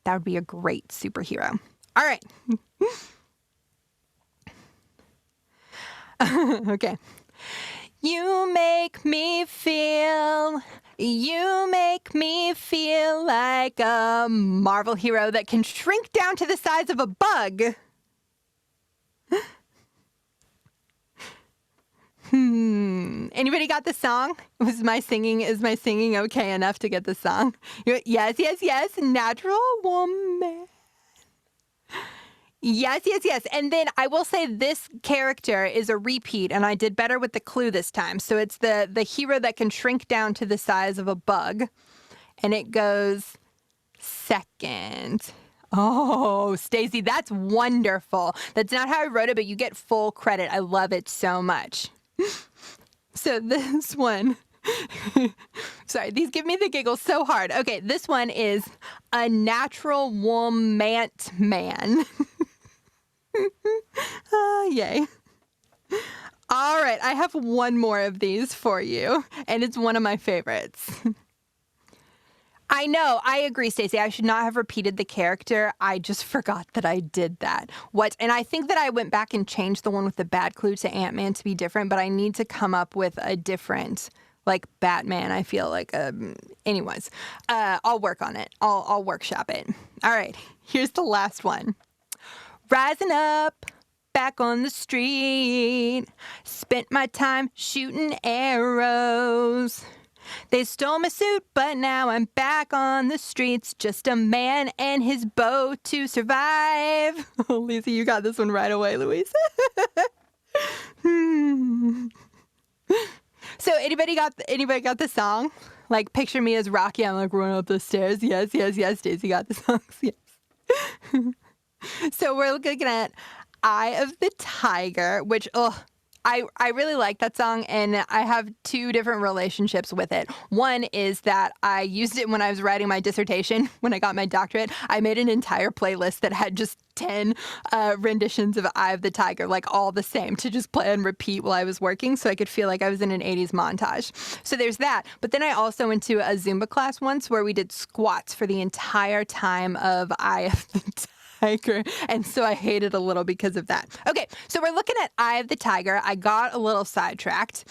That would be a great superhero. All right. Okay. You make me feel like a Marvel hero that can shrink down to the size of a bug. Anybody got the song? Is my singing okay enough to get the song? Yes. Natural woman. Yes. And then I will say this character is a repeat, and I did better with the clue this time. So it's the hero that can shrink down to the size of a bug, and it goes second. Oh, Stacey, that's wonderful. That's not how I wrote it, but you get full credit. I love it so much. So this one, sorry, these give me the giggles so hard. Okay, this one is a natural woman man. Yay. All right, I have one more of these for you, and it's one of my favorites. I know, I agree, Stacey. I should not have repeated the character. I just forgot that I did that. And I think that I went back and changed the one with the bad clue to Ant-Man to be different, but I need to come up with a different, like Batman, I feel like. Anyways, I'll work on it. I'll workshop it. All right, here's the last one. Rising up, back on the street, spent my time shooting arrows. They stole my suit, but now I'm back on the streets. Just a man and his bow to survive. Oh, Lisa, you got this one right away, Louise. So anybody got the song? Like, picture me as Rocky. I'm like running up the stairs. Yes. Stacey got the songs. Yes. So we're looking at Eye of the Tiger, which, I really like that song, and I have two different relationships with it. One is that I used it when I was writing my dissertation. When I got my doctorate, I made an entire playlist that had just 10 renditions of Eye of the Tiger, like all the same, to just play and repeat while I was working so I could feel like I was in an 80s montage. So there's that. But then I also went to a Zumba class once where we did squats for the entire time of Eye of the Tiger, and so I hate it a little because of that. Okay, so we're looking at Eye of the Tiger. I got a little sidetracked.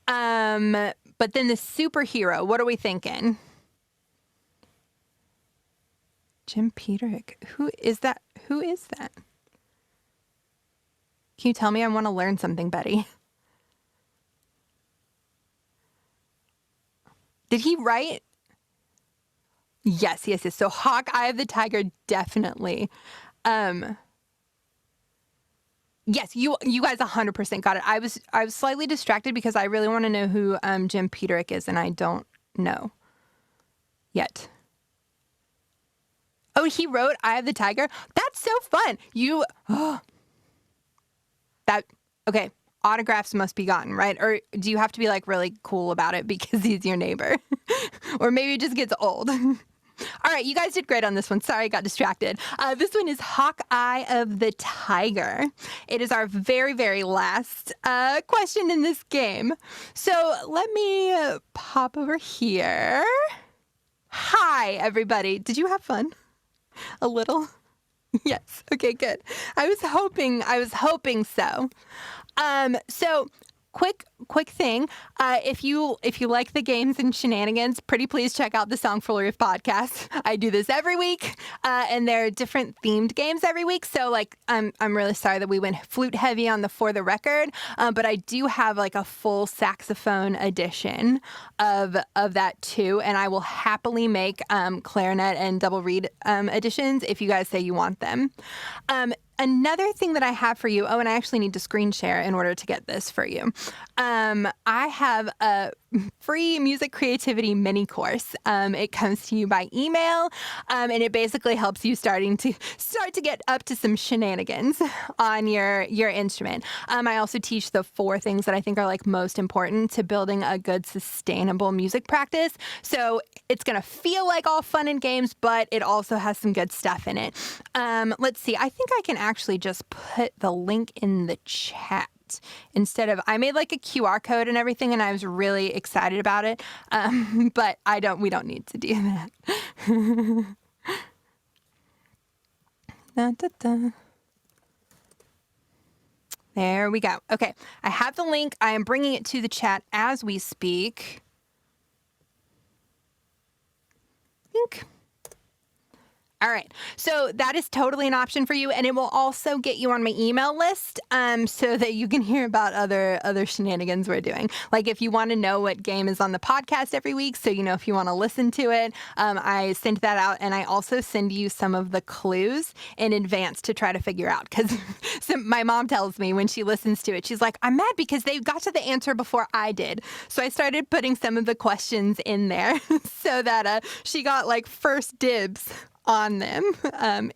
But then the superhero, what are we thinking? Jim Peterick. Who is that? Can you tell me? I want to learn something, Betty. Did he write? Yes. So Hawkeye of the Tiger, definitely. Yes, you guys 100% got it. I was slightly distracted because I really want to know who Jim Peterick is, and I don't know yet. Oh, he wrote Eye of the Tiger? That's so fun. Okay, autographs must be gotten, right? Or do you have to be like really cool about it because he's your neighbor? Or maybe it just gets old. All right, you guys did great on this one. Sorry, I got distracted. This one is Hawkeye of the Tiger. It is our very, very last question in this game. So let me pop over here. Hi, everybody. Did you have fun? A little? Yes. Okay, good. I was hoping so. So quick thing. If you like the games and shenanigans, pretty please check out the Songfoolery podcast. I do this every week, and there are different themed games every week. So like, I'm really sorry that we went flute heavy on the For the Record, but I do have like a full saxophone edition of that too, and I will happily make clarinet and double reed editions if you guys say you want them. Another thing that I have for you, and I actually need to screen share in order to get this for you. I have a free music creativity mini course. It comes to you by email, and it basically helps you start to get up to some shenanigans on your instrument. I also teach the 4 things that I think are like most important to building a good sustainable music practice. So it's gonna feel like all fun and games, but it also has some good stuff in it. Let's see. I think I can actually just put the link in the chat. I made like a QR code and everything, and I was really excited about it. But we don't need to do that. Da, da, da. There we go. Okay, I have the link. I am bringing it to the chat as we speak. Think. All right. So that is totally an option for you, and it will also get you on my email list, so that you can hear about other shenanigans we're doing. Like if you want to know what game is on the podcast every week, so you know if you want to listen to it, I send that out, and I also send you some of the clues in advance to try to figure out. Because my mom tells me when she listens to it, she's like, "I'm mad because they got to the answer before I did." So I started putting some of the questions in there so that she got like first dibs on them.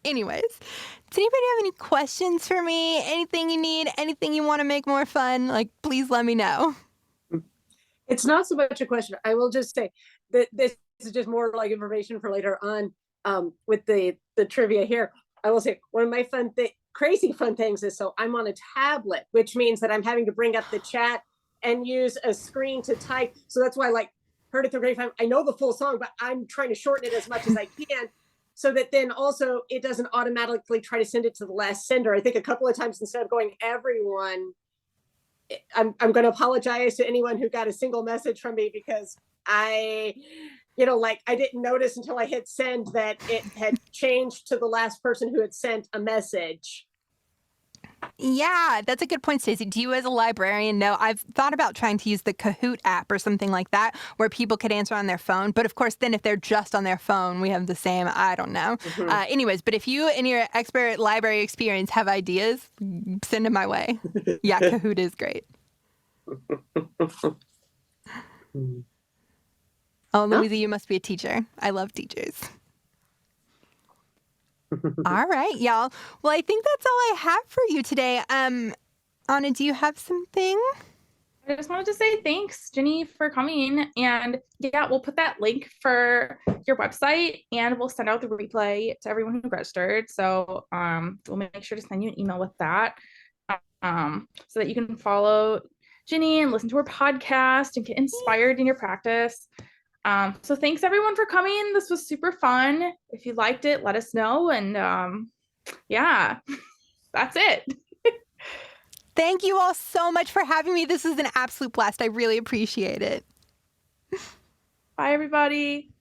Anyways, does anybody have any questions for me? Anything you need? Anything you want to make more fun? Like, please let me know. It's not so much a question. I will just say that this is just more like information for later on. With the trivia here, I will say one of my crazy fun things is, so I'm on a tablet, which means that I'm having to bring up the chat and use a screen to type. So that's why, like, Heard It Through Grapevine, I know the full song, but I'm trying to shorten it as much as I can, so that then also it doesn't automatically try to send it to the last sender. I think a couple of times, instead of going everyone, I'm going to apologize to anyone who got a single message from me, because I didn't notice until I hit send that it had changed to the last person who had sent a message. Yeah, that's a good point, Stacey. Do you as a librarian know? I've thought about trying to use the Kahoot app or something like that where people could answer on their phone. But of course, then if they're just on their phone, we have the same, I don't know. Mm-hmm. Anyways, but if you in your expert library experience have ideas, send them my way. Yeah, Kahoot is great. Oh, Louisa, you must be a teacher. I love teachers. All right, y'all. Well, I think that's all I have for you today. Anna, do you have something? I just wanted to say thanks, Jenny, for coming. And yeah, we'll put that link for your website, and we'll send out the replay to everyone who registered. So we'll make sure to send you an email with that, so that you can follow Jenny and listen to her podcast and get inspired in your practice. So thanks everyone for coming. This was super fun. If you liked it, let us know. And yeah, that's it. Thank you all so much for having me. This was an absolute blast. I really appreciate it. Bye, everybody.